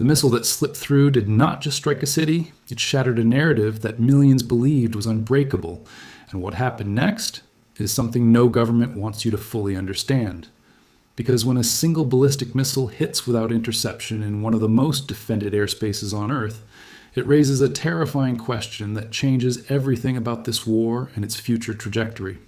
The missile that slipped through did not just strike a city, it shattered a narrative that millions believed was unbreakable. And what happened next is something no government wants you to fully understand. Because when a single ballistic missile hits without interception in one of the most defended airspaces on Earth, it raises a terrifying question that changes everything about this war and its future trajectory.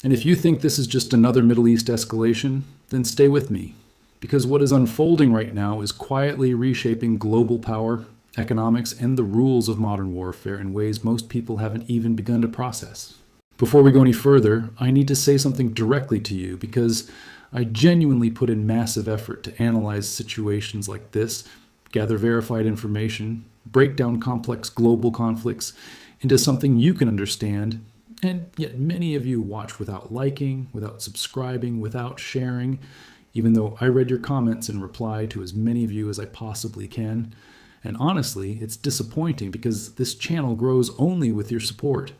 And if you think this is just another Middle East escalation, then stay with me. Because what is unfolding right now is quietly reshaping global power, economics, and the rules of modern warfare in ways most people haven't even begun to process. Before we go any further, I need to say something directly to you because I genuinely put in massive effort to analyze situations like this, gather verified information, break down complex global conflicts into something you can understand, and yet many of you watch without liking, without subscribing, without sharing, even though I read your comments and reply to as many of you as I possibly can. And honestly, it's disappointing because this channel grows only with your support.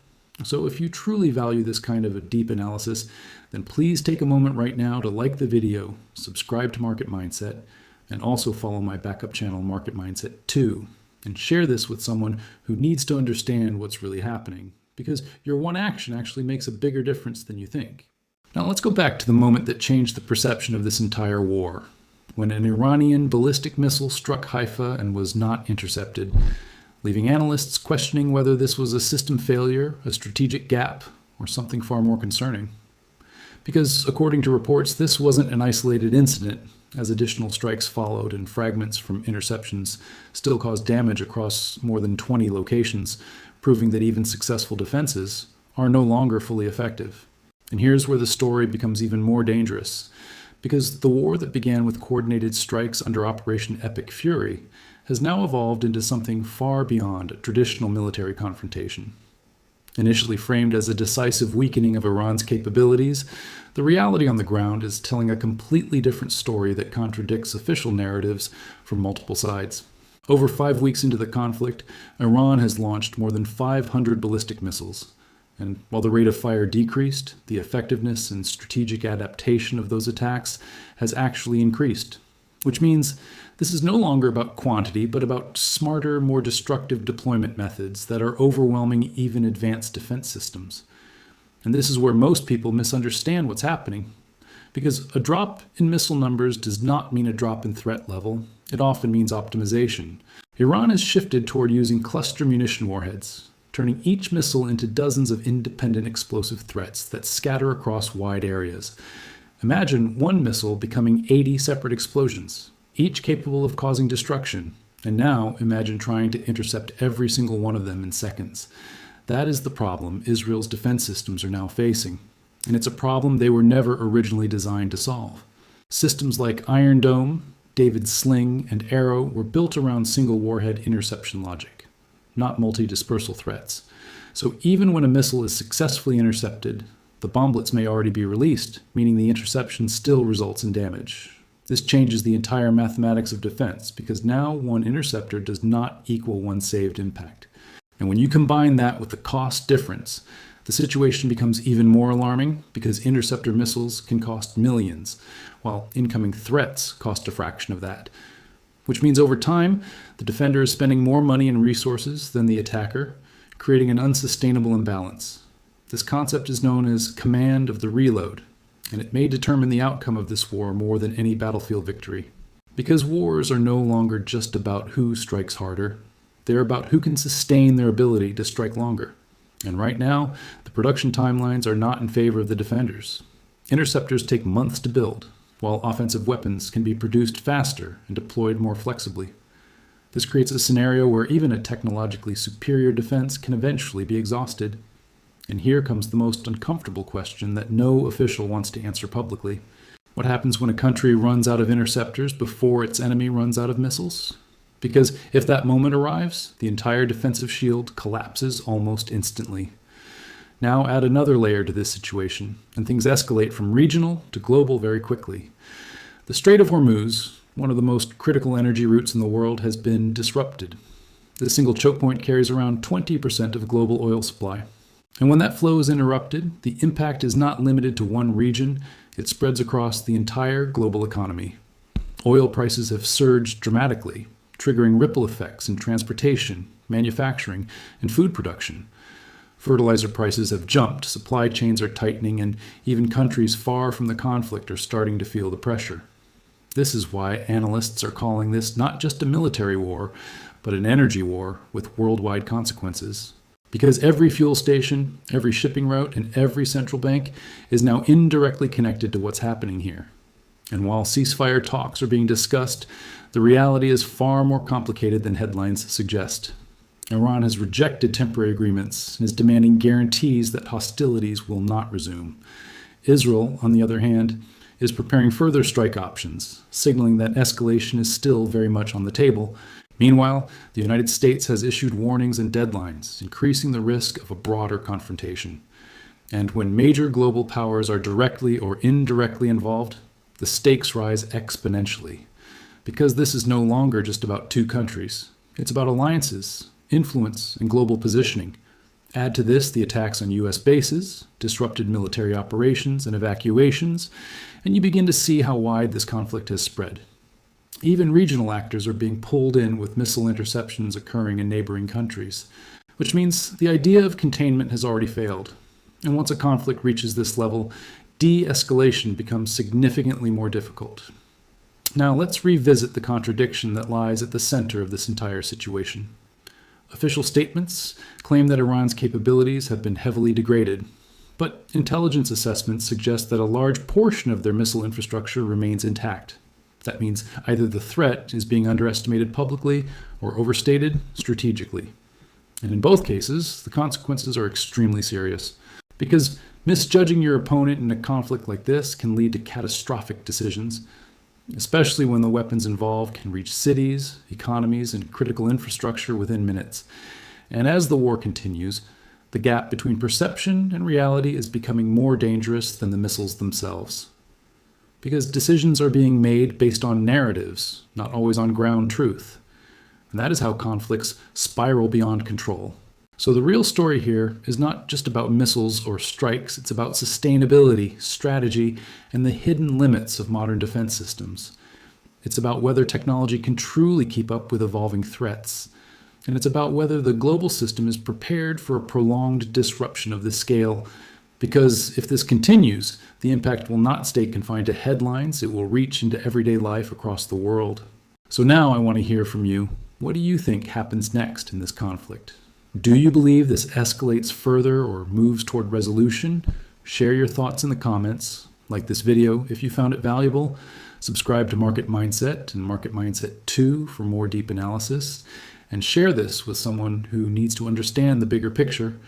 So if you truly value this kind of a deep analysis, then please take a moment right now to like the video, subscribe to Market Mindset, and also follow my backup channel, Market Mindset 2, and share this with someone who needs to understand what's really happening, because your one action actually makes a bigger difference than you think. Now let's go back to the moment that changed the perception of this entire war, when an Iranian ballistic missile struck Haifa and was not intercepted, leaving analysts questioning whether this was a system failure, a strategic gap, or something far more concerning. Because, according to reports, this wasn't an isolated incident, as additional strikes followed and fragments from interceptions still caused damage across more than 20 locations, proving that even successful defenses are no longer fully effective. And here's where the story becomes even more dangerous, because the war that began with coordinated strikes under Operation Epic Fury has now evolved into something far beyond a traditional military confrontation. Initially framed as a decisive weakening of Iran's capabilities, the reality on the ground is telling a completely different story that contradicts official narratives from multiple sides. Over 5 weeks into the conflict, Iran has launched more than 500 ballistic missiles. And while the rate of fire decreased, the effectiveness and strategic adaptation of those attacks has actually increased. Which means this is no longer about quantity, but about smarter, more destructive deployment methods that are overwhelming even advanced defense systems. And this is where most people misunderstand what's happening. Because a drop in missile numbers does not mean a drop in threat level. It often means optimization. Iran has shifted toward using cluster munition warheads, turning each missile into dozens of independent explosive threats that scatter across wide areas. Imagine one missile becoming 80 separate explosions, each capable of causing destruction. And now imagine trying to intercept every single one of them in seconds. That is the problem Israel's defense systems are now facing. And it's a problem they were never originally designed to solve. Systems like Iron Dome, David's Sling, and Arrow were built around single warhead interception logic, not multi-dispersal threats. So even when a missile is successfully intercepted, the bomblets may already be released, meaning the interception still results in damage. This changes the entire mathematics of defense, because now one interceptor does not equal one saved impact. And when you combine that with the cost difference, the situation becomes even more alarming because interceptor missiles can cost millions, while incoming threats cost a fraction of that. Which means over time, the defender is spending more money and resources than the attacker, creating an unsustainable imbalance. This concept is known as command of the reload, and it may determine the outcome of this war more than any battlefield victory. Because wars are no longer just about who strikes harder, they're about who can sustain their ability to strike longer. And right now, the production timelines are not in favor of the defenders. Interceptors take months to build, while offensive weapons can be produced faster and deployed more flexibly. This creates a scenario where even a technologically superior defense can eventually be exhausted. And here comes the most uncomfortable question that no official wants to answer publicly. What happens when a country runs out of interceptors before its enemy runs out of missiles? Because if that moment arrives, the entire defensive shield collapses almost instantly. Now add another layer to this situation, and things escalate from regional to global very quickly. The Strait of Hormuz, one of the most critical energy routes in the world, has been disrupted. This single choke point carries around 20% of global oil supply. And when that flow is interrupted, the impact is not limited to one region, it spreads across the entire global economy. Oil prices have surged dramatically, triggering ripple effects in transportation, manufacturing, and food production. Fertilizer prices have jumped, supply chains are tightening, and even countries far from the conflict are starting to feel the pressure. This is why analysts are calling this not just a military war, but an energy war with worldwide consequences. Because every fuel station, every shipping route, and every central bank is now indirectly connected to what's happening here. And while ceasefire talks are being discussed, the reality is far more complicated than headlines suggest. Iran has rejected temporary agreements and is demanding guarantees that hostilities will not resume. Israel, on the other hand, is preparing further strike options, signaling that escalation is still very much on the table. Meanwhile, the United States has issued warnings and deadlines, increasing the risk of a broader confrontation. And when major global powers are directly or indirectly involved, the stakes rise exponentially. Because this is no longer just about two countries. It's about alliances, influence, and global positioning. Add to this the attacks on U.S. bases, disrupted military operations and evacuations, and you begin to see how wide this conflict has spread. Even regional actors are being pulled in with missile interceptions occurring in neighboring countries, which means the idea of containment has already failed. And once a conflict reaches this level, de-escalation becomes significantly more difficult. Now let's revisit the contradiction that lies at the center of this entire situation. Official statements claim that Iran's capabilities have been heavily degraded, but intelligence assessments suggest that a large portion of their missile infrastructure remains intact. That means either the threat is being underestimated publicly or overstated strategically. And in both cases, the consequences are extremely serious, because misjudging your opponent in a conflict like this can lead to catastrophic decisions, especially when the weapons involved can reach cities, economies, and critical infrastructure within minutes. And as the war continues, the gap between perception and reality is becoming more dangerous than the missiles themselves. Because decisions are being made based on narratives, not always on ground truth. And that is how conflicts spiral beyond control. So the real story here is not just about missiles or strikes, it's about sustainability, strategy, and the hidden limits of modern defense systems. It's about whether technology can truly keep up with evolving threats. And it's about whether the global system is prepared for a prolonged disruption of this scale. Because if this continues, the impact will not stay confined to headlines, it will reach into everyday life across the world. So now I want to hear from you. What do you think happens next in this conflict? Do you believe this escalates further or moves toward resolution? Share your thoughts in the comments. Like this video if you found it valuable. Subscribe to Market Mindset and Market Mindset 2 for more deep analysis. And share this with someone who needs to understand the bigger picture.